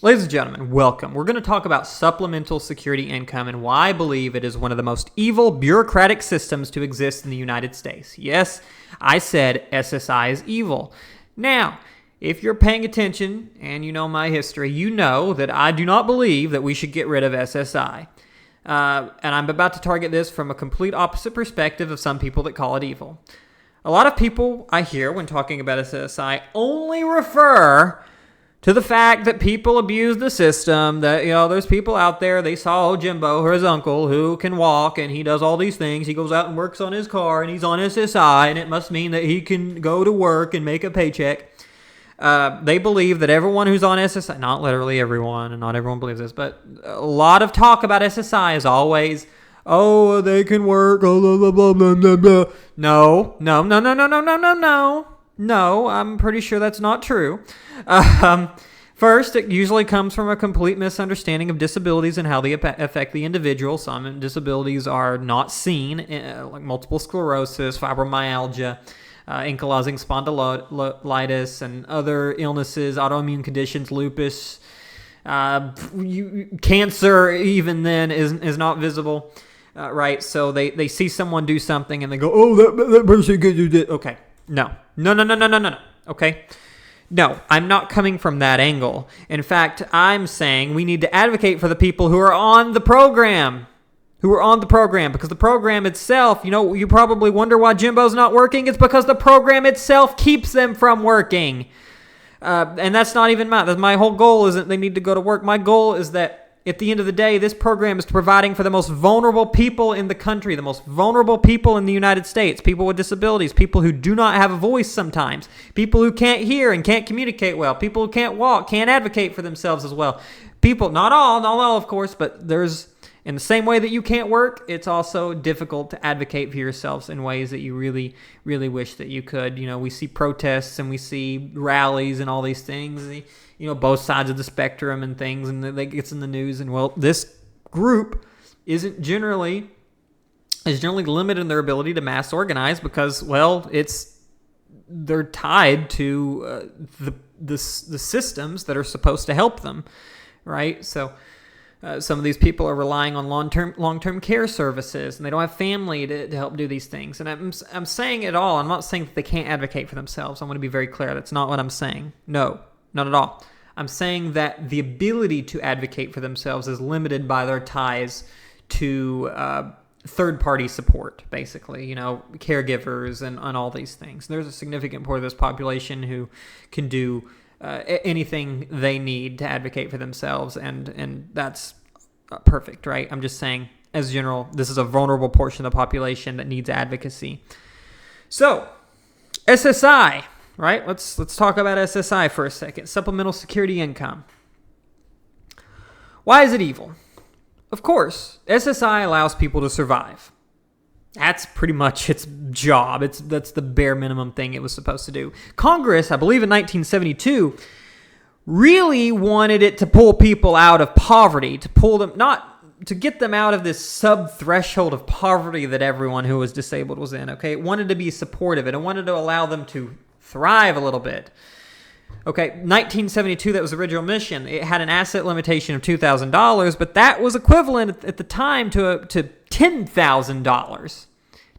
Ladies and gentlemen, welcome. We're going to talk about supplemental security income and why I believe it is one of the most evil bureaucratic systems to exist in the United States. Yes, I said SSI is evil. Now, if you're paying attention and you know my history, you know that I do not believe that we should get rid of SSI. And I'm about to target this from a complete opposite perspective of some people that call it evil. A lot of people I hear when talking about SSI only refer to the fact that people abuse the system, that, there's people out there, they saw Jimbo, or his uncle, who can walk, and he does all these things. He goes out and works on his car, and he's on SSI, and it must mean that he can go to work and make a paycheck. They believe that everyone who's on SSI, not literally everyone, and not everyone believes this, but a lot of talk about SSI is always, oh, they can work, blah, blah, blah, blah, blah, blah. No, I'm pretty sure that's not true. First, it usually comes from a complete misunderstanding of disabilities and how they affect the individual. Some disabilities are not seen, like multiple sclerosis, fibromyalgia, ankylosing spondylitis, and other illnesses, autoimmune conditions, lupus, cancer. Even then is not visible, right? So they see someone do something and they go, "Oh, that person could do that." Okay, no. Okay. No, I'm not coming from that angle. In fact, I'm saying we need to advocate for the people who are on the program. Because the program itself, you probably wonder why Jimbo's not working. It's because the program itself keeps them from working. And that's not even my whole goal isn't they need to go to work. My goal is that at the end of the day, this program is providing for the most vulnerable people in the country, the most vulnerable people in the United States, people with disabilities, people who do not have a voice sometimes, people who can't hear and can't communicate well, people who can't walk, can't advocate for themselves as well. People, not all, of course, but there's, in the same way that you can't work, it's also difficult to advocate for yourselves in ways that you really, really wish that you could. We see protests and we see rallies and all these things, both sides of the spectrum and things, and that gets in the news. And well, this group is generally limited in their ability to mass organize because, well, they're tied to the systems that are supposed to help them, right? So some of these people are relying on long-term care services, and they don't have family to help do these things. And I'm saying it all. I'm not saying that they can't advocate for themselves. I want to be very clear. That's not what I'm saying. No, not at all. I'm saying that the ability to advocate for themselves is limited by their ties to third-party support, basically, caregivers and all these things. There's a significant part of this population who can do anything they need to advocate for themselves, and that's perfect, right? I'm just saying, as general, this is a vulnerable portion of the population that needs advocacy. So, SSI, right? Let's talk about SSI for a second. Supplemental security income. Why is it evil? Of course, SSI allows people to survive. That's pretty much its job. That's the bare minimum thing it was supposed to do. Congress, I believe in 1972, really wanted it to pull people out of poverty, to pull them, not to get them out of this sub-threshold of poverty that everyone who was disabled was in, okay? It wanted to be supportive. It wanted to allow them to thrive a little bit. Okay, 1972, that was the original mission. It had an asset limitation of $2,000, but that was equivalent at the time to $10,000.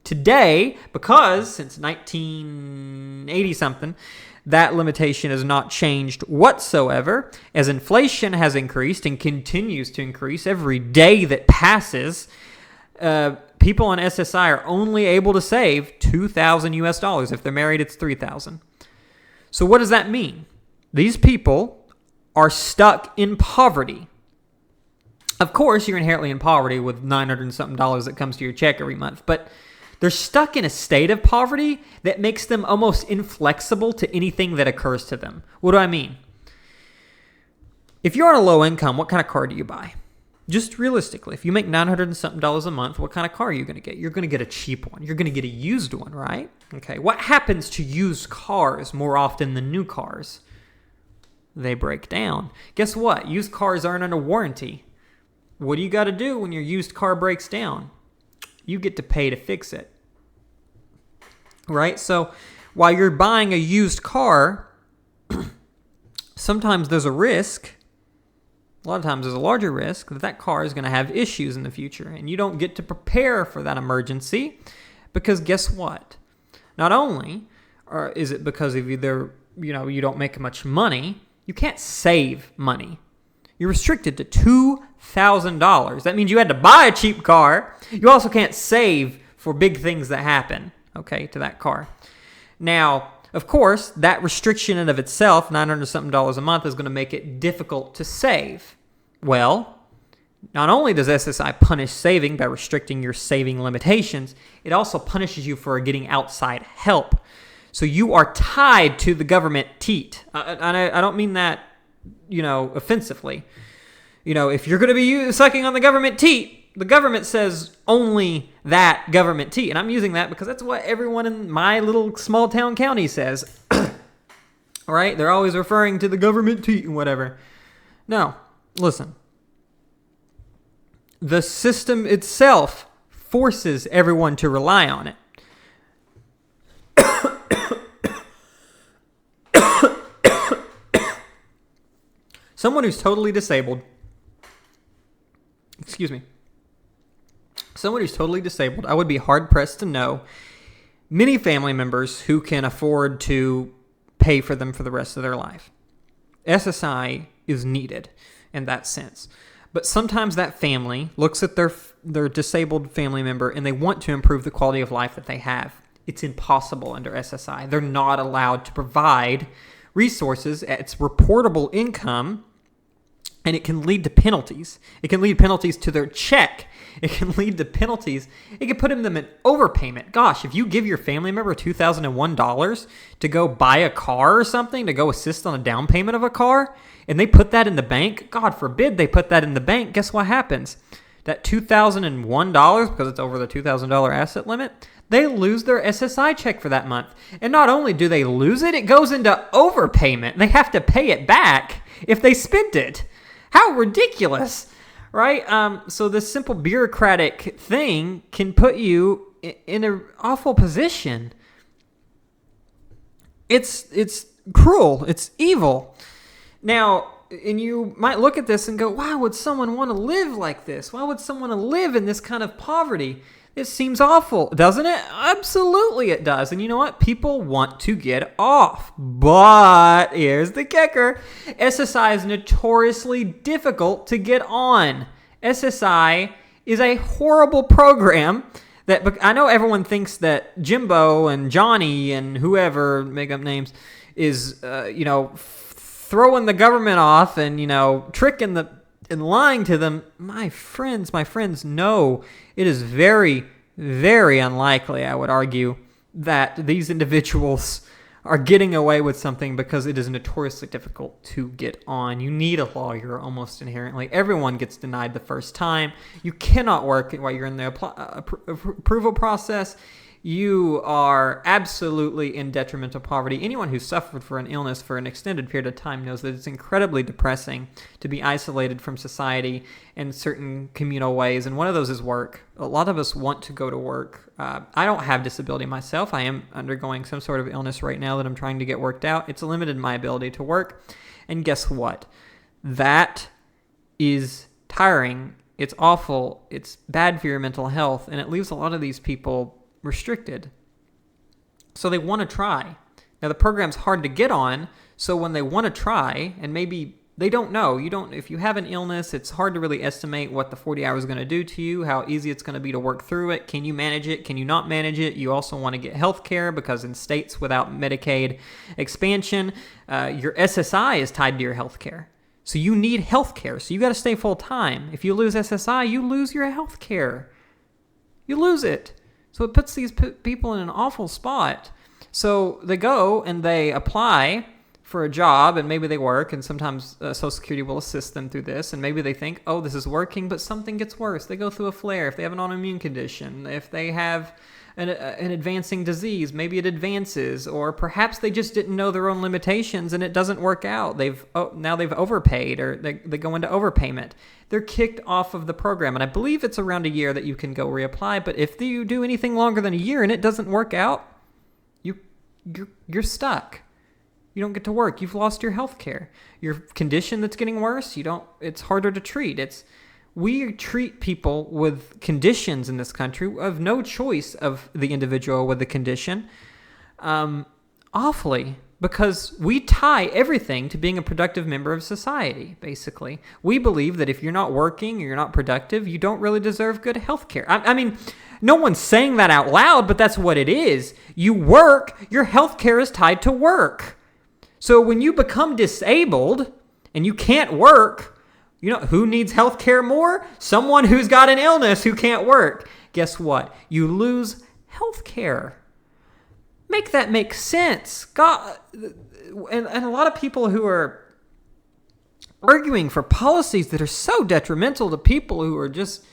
Today, because since 1980-something, that limitation has not changed whatsoever. As inflation has increased and continues to increase every day that passes, people on SSI are only able to save $2,000 US. If they're married, it's $3,000. So what does that mean? These people are stuck in poverty. Of course, you're inherently in poverty with $900 and something that comes to your check every month, but they're stuck in a state of poverty that makes them almost inflexible to anything that occurs to them. What do I mean? If you're on a low income, what kind of car do you buy? Just realistically, if you make $900 and something a month, what kind of car are you going to get? You're going to get a cheap one. You're going to get a used one, right? Okay, what happens to used cars more often than new cars? They break down. Guess what? Used cars aren't under warranty. What do you got to do when your used car breaks down? You get to pay to fix it, right? So while you're buying a used car, sometimes there's a risk A lot of times there's a larger risk that that car is going to have issues in the future, and you don't get to prepare for that emergency because guess what? Not only is it because of either, you don't make much money, you can't save money. You're restricted to $2,000. That means you had to buy a cheap car. You also can't save for big things that happen, okay, to that car. Now, of course, that restriction in of itself, $900-something a month, is going to make it difficult to save. Well, not only does SSI punish saving by restricting your saving limitations, it also punishes you for getting outside help. So you are tied to the government teat. I don't mean that, offensively. If you're going to be sucking on the government teat, the government says only that government teat. And I'm using that because that's what everyone in my little small town county says. All right? They're always referring to the government teat and whatever. No, listen. The system itself forces everyone to rely on it. Someone who's totally disabled, I would be hard-pressed to know many family members who can afford to pay for them for the rest of their life. SSI is needed in that sense. But sometimes that family looks at their disabled family member and they want to improve the quality of life that they have. It's impossible under SSI. They're not allowed to provide resources. It's reportable income, and it can lead to penalties. It can lead penalties to their check. It can lead to penalties. It can put them in overpayment. Gosh, if you give your family member $2,001 to go buy a car or something, to go assist on a down payment of a car, and they put that in the bank, God forbid they put that in the bank, guess what happens? That $2,001, because it's over the $2,000 asset limit, they lose their SSI check for that month. And not only do they lose it, it goes into overpayment. They have to pay it back if they spent it. How ridiculous, right? So this simple bureaucratic thing can put you in an awful position. It's cruel. It's evil. Now, and you might look at this and go, why would someone want to live like this? Why would someone want to live in this kind of poverty? It seems awful, doesn't it? Absolutely it does. And you know what? People want to get off. But here's the kicker. SSI is notoriously difficult to get on. SSI is a horrible program that I know everyone thinks that Jimbo and Johnny and whoever make up names is, throwing the government off and, tricking and lying to them. My friends, no. It is very, very unlikely, I would argue, that these individuals are getting away with something because it is notoriously difficult to get on. You need a lawyer almost inherently. Everyone gets denied the first time. You cannot work while you're in the approval process. You are absolutely in detrimental poverty. Anyone who suffered for an illness for an extended period of time knows that it's incredibly depressing to be isolated from society in certain communal ways, and one of those is work. A lot of us want to go to work. I don't have disability myself. I am undergoing some sort of illness right now that I'm trying to get worked out. It's limited my ability to work, and guess what? That is tiring. It's awful. It's bad for your mental health, and it leaves a lot of these people restricted. So they want to try. Now the program's hard to get on, so when they want to try, and maybe they don't know, if you have an illness, it's hard to really estimate what the 40 hours is going to do to you, how easy it's going to be to work through it. Can you manage it? Can you not manage it? You also want to get health care because in states without Medicaid expansion, your SSI is tied to your health care. So you need health care. So you got to stay full time. If you lose SSI, you lose your health care. You lose it. So it puts these people in an awful spot. So they go and they apply for a job, and maybe they work, and sometimes Social Security will assist them through this, and maybe they think, oh, this is working, but something gets worse. They go through a flare. If they have an autoimmune condition, if they have an advancing disease, maybe it advances, or perhaps they just didn't know their own limitations and it doesn't work out. Now they've overpaid, or they go into overpayment. They're kicked off of the program, and I believe it's around a year that you can go reapply, but if you do anything longer than a year and it doesn't work out, you're stuck. You don't get to work. You've lost your health care. Your condition that's getting worse, it's harder to treat. We treat people with conditions in this country of no choice of the individual with the condition awfully, because we tie everything to being a productive member of society, basically. We believe that if you're not working or you're not productive, you don't really deserve good health care. I mean, no one's saying that out loud, but that's what it is. You work, your health care is tied to work. So when you become disabled and you can't work, who needs health care more? Someone who's got an illness who can't work. Guess what? You lose health care. Make that make sense. God, and a lot of people who are arguing for policies that are so detrimental to people who are just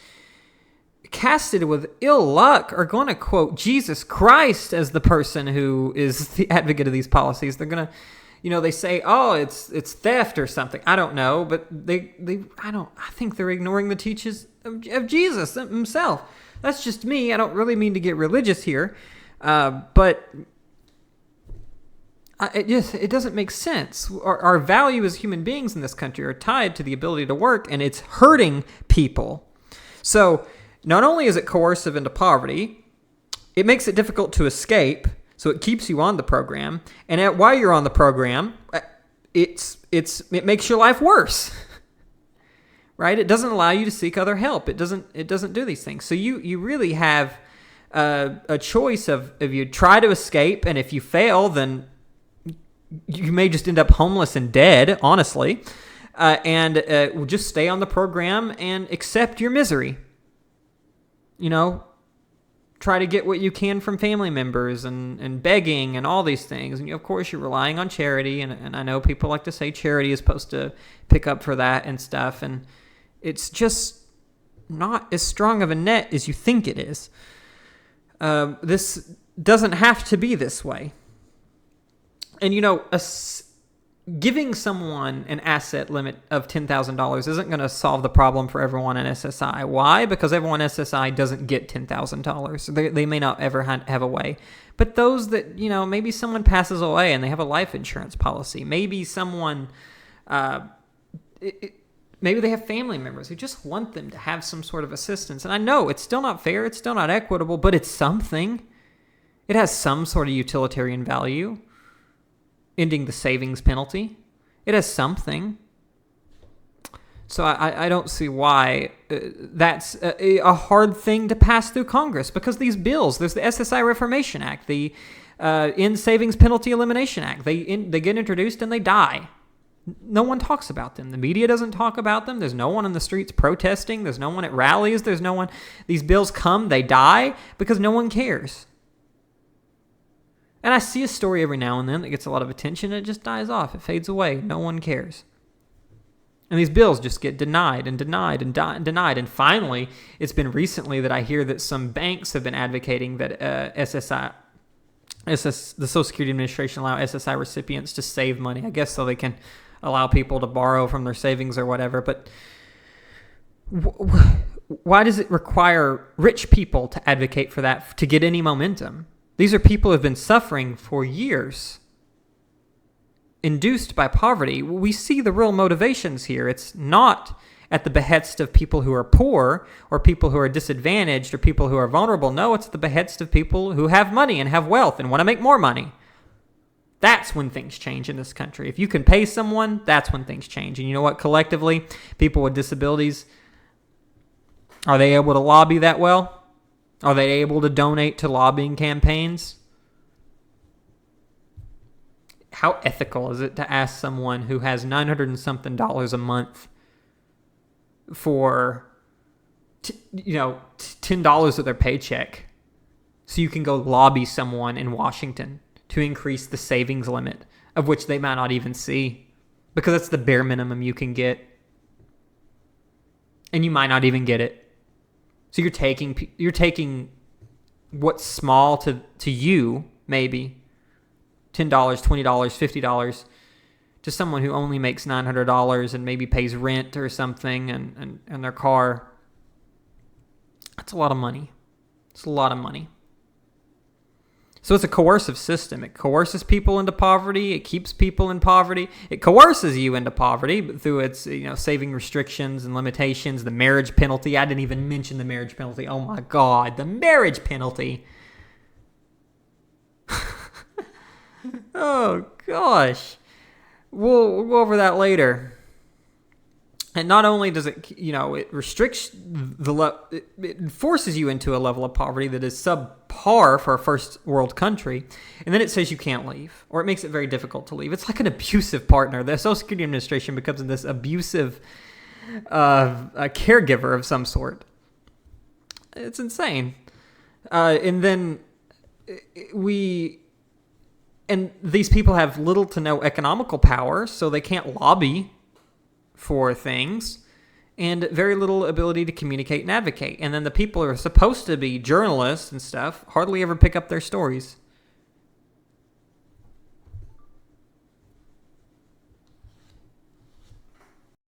casted with ill luck are going to quote Jesus Christ as the person who is the advocate of these policies. They're going to, they say, oh, it's theft or something. I don't know, but I think they're ignoring the teachings of Jesus himself. That's just me. I don't really mean to get religious here. But it doesn't make sense. Our value as human beings in this country are tied to the ability to work, and it's hurting people. So not only is it coercive into poverty, it makes it difficult to escape, so it keeps you on the program. And while you're on the program, it makes your life worse. Right? It doesn't allow you to seek other help. It doesn't do these things. So you really have a choice of if you try to escape, and if you fail, then you may just end up homeless and dead, honestly, and just stay on the program and accept your misery. Try to get what you can from family members and begging and all these things. And of course, you're relying on charity, and I know people like to say charity is supposed to pick up for that and stuff, and it's just not as strong of a net as you think it is. This doesn't have to be this way. And, giving someone an asset limit of $10,000 isn't going to solve the problem for everyone in SSI. Why? Because everyone in SSI doesn't get $10,000. They may not ever have a way. But those that, maybe someone passes away and they have a life insurance policy. Maybe someone, maybe they have family members who just want them to have some sort of assistance. And I know it's still not fair. It's still not equitable, but it's something. It has some sort of utilitarian value. Ending the savings penalty. It has something. So I don't see why that's a hard thing to pass through Congress, because these bills, there's the SSI Reformation Act, the End Savings Penalty Elimination Act, they get introduced and they die. No one talks about them. The media doesn't talk about them. There's no one in the streets protesting. There's no one at rallies. There's no one. These bills come, they die because no one cares. And I see a story every now and then that gets a lot of attention and it just dies off. It fades away. No one cares. And these bills just get denied and denied and denied. And finally, it's been recently that I hear that some banks have been advocating that the Social Security Administration allow SSI recipients to save money. I guess so they can allow people to borrow from their savings or whatever. But why does it require rich people to advocate for that to get any momentum? These are people who have been suffering for years, induced by poverty. We see the real motivations here. It's not at the behest of people who are poor or people who are disadvantaged or people who are vulnerable. No, it's at the behest of people who have money and have wealth and want to make more money. That's when things change in this country. If you can pay someone, that's when things change. And you know what? Collectively, people with disabilities, are they able to lobby that well? Are they able to donate to lobbying campaigns? How ethical is it to ask someone who has $900 and something a month for, $10 of their paycheck so you can go lobby someone in Washington to increase the savings limit, of which they might not even see, because that's the bare minimum you can get, and you might not even get it. So you're taking what's small to you, maybe $10, $20, $50, to someone who only makes $900 and maybe pays rent or something and their car. That's a lot of money. It's a lot of money. So it's a coercive system. It coerces people into poverty. It keeps people in poverty. It coerces you into poverty through its, saving restrictions and limitations. The marriage penalty. I didn't even mention the marriage penalty. Oh my God, the marriage penalty. Oh gosh, we'll go over that later. And not only does it, it restricts it forces you into a level of poverty that is subpar for a first world country, and then it says you can't leave, or it makes it very difficult to leave. It's like an abusive partner. The Social Security Administration becomes this abusive a caregiver of some sort. It's insane. And then and these people have little to no economical power, so they can't lobby for things, and very little ability to communicate and advocate. And then the people who are supposed to be journalists and stuff hardly ever pick up their stories.